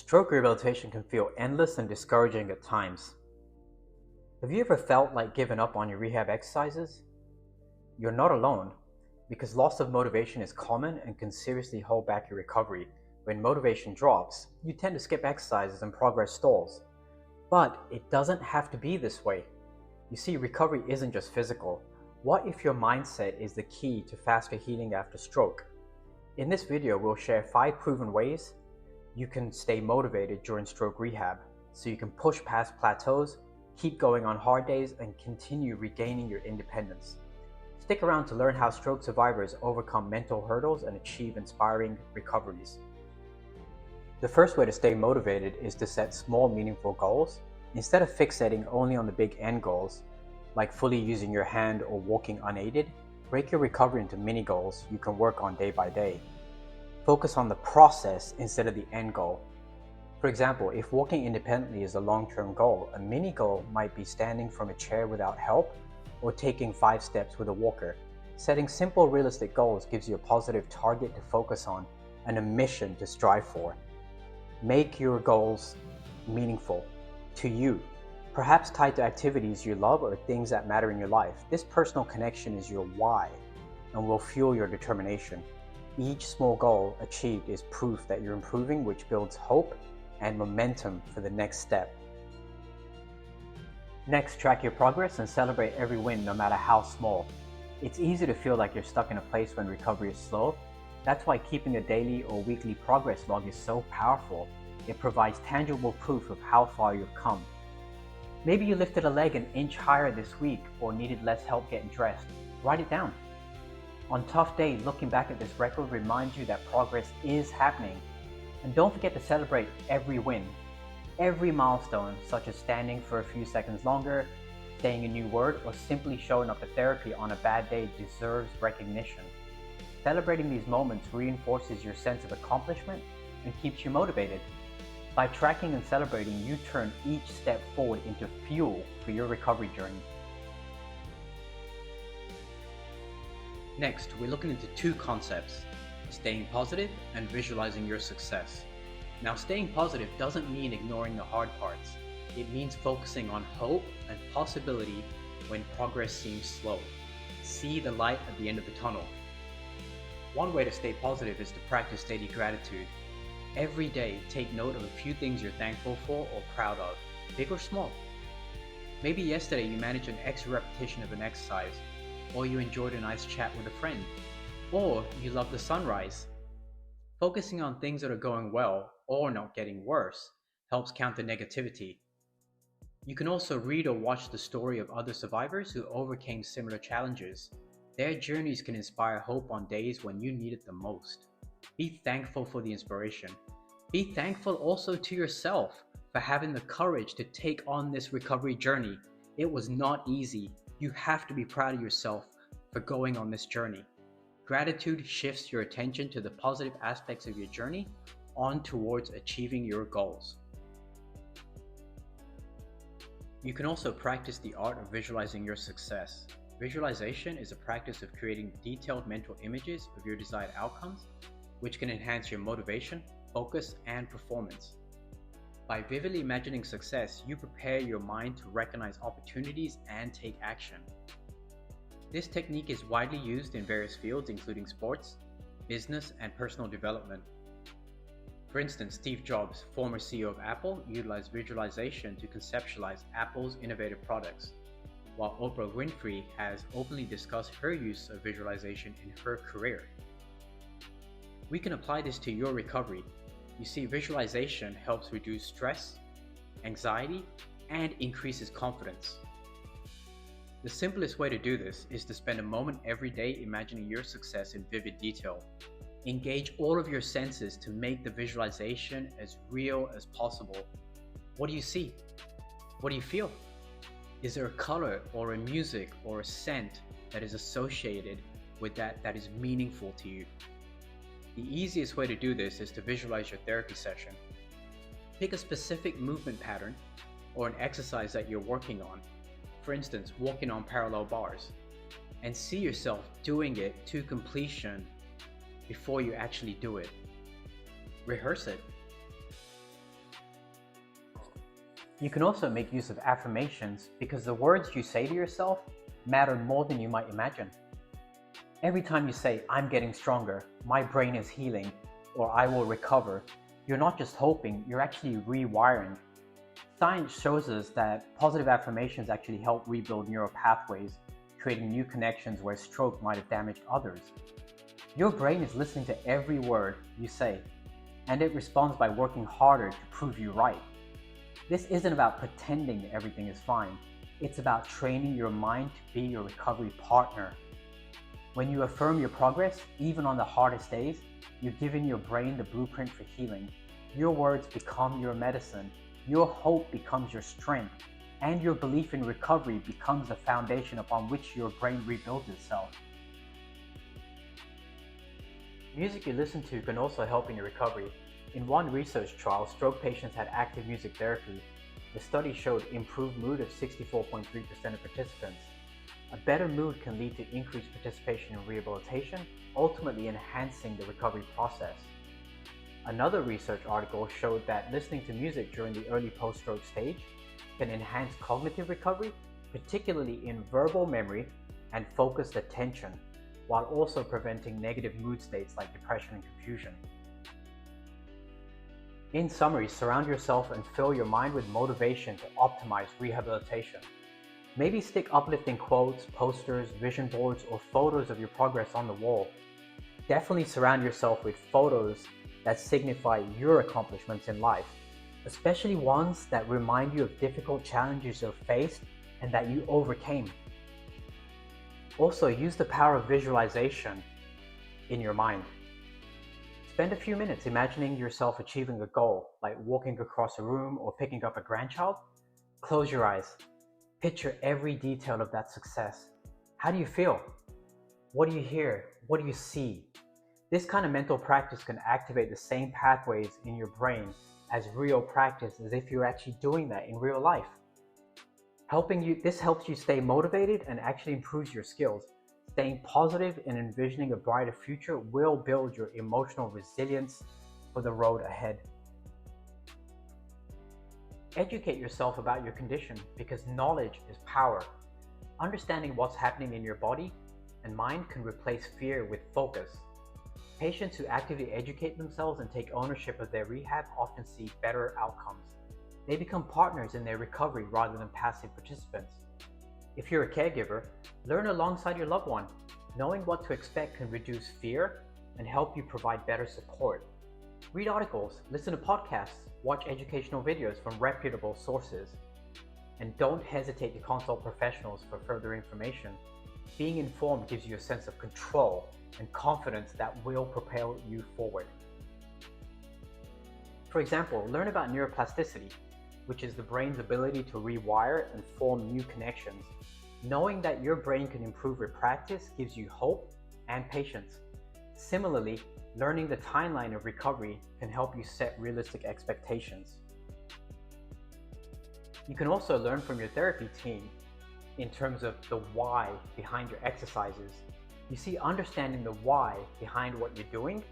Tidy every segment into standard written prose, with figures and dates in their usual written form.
Stroke rehabilitation can feel endless and discouraging at times. Have you ever felt like giving up on your rehab exercises? You're not alone, because loss of motivation is common and can seriously hold back your recovery. When motivation drops, you tend to skip exercises and progress stalls. But it doesn't have to be this way. You see, recovery isn't just physical. What if your mindset is the key to faster healing after stroke? In this video, we'll share 5 proven ways you can stay motivated during stroke rehab, so you can push past plateaus, keep going on hard days, and continue regaining your independence. Stick around to learn how stroke survivors overcome mental hurdles and achieve inspiring recoveries. The first way to stay motivated is to set small, meaningful goals. Instead of fixating only on the big end goals, like fully using your hand or walking unaided, break your recovery into mini goals you can work on day by day. Focus on the process instead of the end goal. For example, if walking independently is a long-term goal, a mini goal might be standing from a chair without help or taking 5 steps with a walker. Setting simple, realistic goals gives you a positive target to focus on and a mission to strive for. Make your goals meaningful to you, perhaps tied to activities you love or things that matter in your life. This personal connection is your why and will fuel your determination. Each small goal achieved is proof that you're improving, which builds hope and momentum for the next step. Next, track your progress and celebrate every win, no matter how small. It's easy to feel like you're stuck in a place when recovery is slow. That's why keeping a daily or weekly progress log is so powerful. It provides tangible proof of how far you've come. Maybe you lifted a leg an inch higher this week or needed less help getting dressed. Write it down. On tough days, looking back at this record reminds you that progress is happening. And don't forget to celebrate every win. Every milestone, such as standing for a few seconds longer, saying a new word, or simply showing up to therapy on a bad day, deserves recognition. Celebrating these moments reinforces your sense of accomplishment and keeps you motivated. By tracking and celebrating, you turn each step forward into fuel for your recovery journey. Next, we're looking into 2 concepts: staying positive and visualizing your success. Now, staying positive doesn't mean ignoring the hard parts. It means focusing on hope and possibility when progress seems slow. See the light at the end of the tunnel. One way to stay positive is to practice daily gratitude. Every day, take note of a few things you're thankful for or proud of, big or small. Maybe yesterday you managed an extra repetition of an exercise, or you enjoyed a nice chat with a friend, or you love the sunrise. Focusing on things that are going well or not getting worse helps counter negativity. You can also read or watch the story of other survivors who overcame similar challenges. Their journeys can inspire hope on days when you need it the most. Be thankful for the inspiration. Be thankful also to yourself for having the courage to take on this recovery journey. It was not easy. You have to be proud of yourself for going on this journey. Gratitude shifts your attention to the positive aspects of your journey on towards achieving your goals. You can also practice the art of visualizing your success. Visualization is a practice of creating detailed mental images of your desired outcomes, which can enhance your motivation, focus, and performance. By vividly imagining success, you prepare your mind to recognize opportunities and take action. This technique is widely used in various fields, including sports, business, and personal development. For instance, Steve Jobs, former CEO of Apple, utilized visualization to conceptualize Apple's innovative products, while Oprah Winfrey has openly discussed her use of visualization in her career. We can apply this to your recovery. You see, visualization helps reduce stress, anxiety, and increases confidence. The simplest way to do this is to spend a moment every day imagining your success in vivid detail. Engage all of your senses to make the visualization as real as possible. What do you see? What do you feel? Is there a color or a music or a scent that is associated with that is meaningful to you? The easiest way to do this is to visualize your therapy session. Pick a specific movement pattern or an exercise that you're working on, for instance, walking on parallel bars, and see yourself doing it to completion before you actually do it. Rehearse it. You can also make use of affirmations because the words you say to yourself matter more than you might imagine. Every time you say, "I'm getting stronger," "my brain is healing," or "I will recover," you're not just hoping, you're actually rewiring. Science shows us that positive affirmations actually help rebuild neural pathways, creating new connections where stroke might have damaged others. Your brain is listening to every word you say, and it responds by working harder to prove you right. This isn't about pretending everything is fine. It's about training your mind to be your recovery partner. When you affirm your progress, even on the hardest days, you're giving your brain the blueprint for healing. Your words become your medicine. Your hope becomes your strength, and your belief in recovery becomes the foundation upon which your brain rebuilds itself. Music you listen to can also help in your recovery. In one research trial, stroke patients had active music therapy. The study showed improved mood of 64.3% of participants. A better mood can lead to increased participation in rehabilitation, ultimately enhancing the recovery process. Another research article showed that listening to music during the early post-stroke stage can enhance cognitive recovery, particularly in verbal memory and focused attention, while also preventing negative mood states like depression and confusion. In summary, surround yourself and fill your mind with motivation to optimize rehabilitation. Maybe stick uplifting quotes, posters, vision boards, or photos of your progress on the wall. Definitely surround yourself with photos that signify your accomplishments in life, especially ones that remind you of difficult challenges you've faced and that you overcame. Also, use the power of visualization in your mind. Spend a few minutes imagining yourself achieving a goal, like walking across a room or picking up a grandchild. Close your eyes. Picture every detail of that success. How do you feel? What do you hear? What do you see? This kind of mental practice can activate the same pathways in your brain as real practice, as if you're actually doing that in real life. This helps you stay motivated and actually improves your skills. Staying positive and envisioning a brighter future will build your emotional resilience for the road ahead. Educate yourself about your condition because knowledge is power. Understanding what's happening in your body and mind can replace fear with focus. Patients who actively educate themselves and take ownership of their rehab often see better outcomes. They become partners in their recovery rather than passive participants. If you're a caregiver, learn alongside your loved one. Knowing what to expect can reduce fear and help you provide better support. Read articles, listen to podcasts, watch educational videos from reputable sources, and don't hesitate to consult professionals for further information. Being informed gives you a sense of control and confidence that will propel you forward. For example, learn about neuroplasticity, which is the brain's ability to rewire and form new connections. Knowing that your brain can improve with practice gives you hope and patience. Similarly, learning the timeline of recovery can help you set realistic expectations. You can also learn from your therapy team in terms of the why behind your exercises. You see, understanding the why behind what you're doing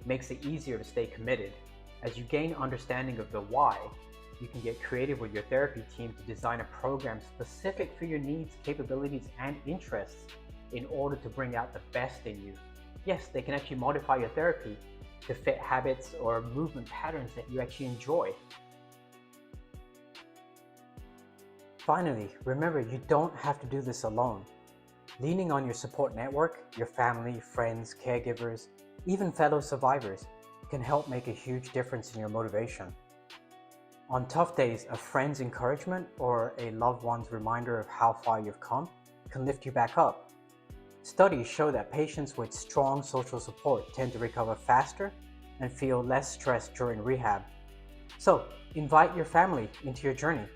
makes it easier to stay committed. As you gain understanding of the why, you can get creative with your therapy team to design a program specific for your needs, capabilities, and interests in order to bring out the best in you. Yes, they can actually modify your therapy to fit habits or movement patterns that you actually enjoy. Finally, remember, you don't have to do this alone. Leaning on your support network, your family, friends, caregivers, even fellow survivors, can help make a huge difference in your motivation. On tough days, a friend's encouragement or a loved one's reminder of how far you've come can lift you back up. Studies show that patients with strong social support tend to recover faster and feel less stressed during rehab. So, invite your family into your journey.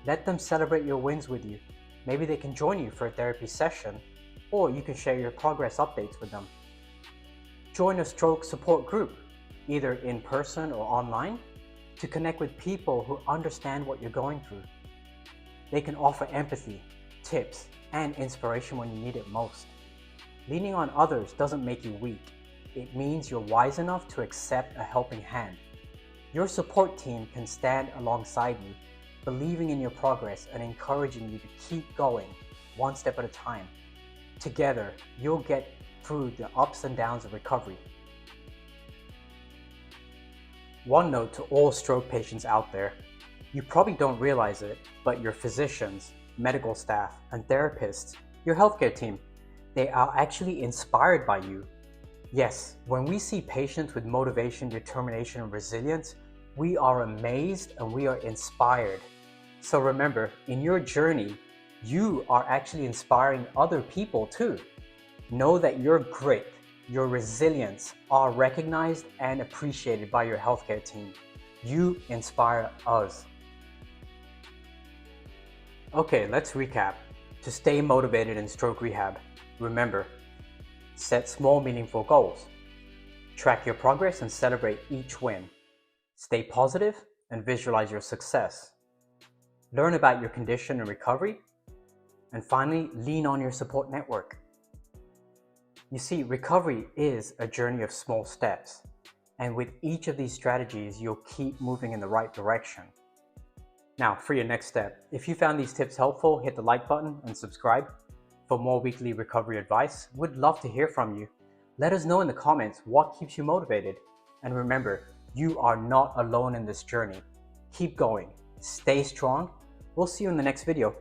Let them celebrate your wins with you. Maybe they can join you for a therapy session, or you can share your progress updates with them. Join a stroke support group, either in person or online, to connect with people who understand what you're going through. They can offer empathy, tips, and inspiration when you need it most. Leaning on others doesn't make you weak. It means you're wise enough to accept a helping hand. Your support team can stand alongside you, believing in your progress and encouraging you to keep going one step at a time. Together, you'll get through the ups and downs of recovery. One note to all stroke patients out there: you probably don't realize it, but your physicians, medical staff, and therapists, your healthcare team, they are actually inspired by you. Yes, when we see patients with motivation, determination, and resilience, we are amazed and we are inspired. So remember, in your journey, you are actually inspiring other people too. Know that your grit, your resilience are recognized and appreciated by your healthcare team. You inspire us. Okay, let's recap. To stay motivated in stroke rehab, remember, set small, meaningful goals. Track your progress and celebrate each win. Stay positive and visualize your success. Learn about your condition and recovery. And finally, lean on your support network. You see, recovery is a journey of small steps. And with each of these strategies, you'll keep moving in the right direction. Now, for your next step, if you found these tips helpful, hit the like button and subscribe. For more weekly recovery advice, we'd love to hear from you. Let us know in the comments what keeps you motivated. And remember, you are not alone in this journey. Keep going, stay strong. We'll see you in the next video.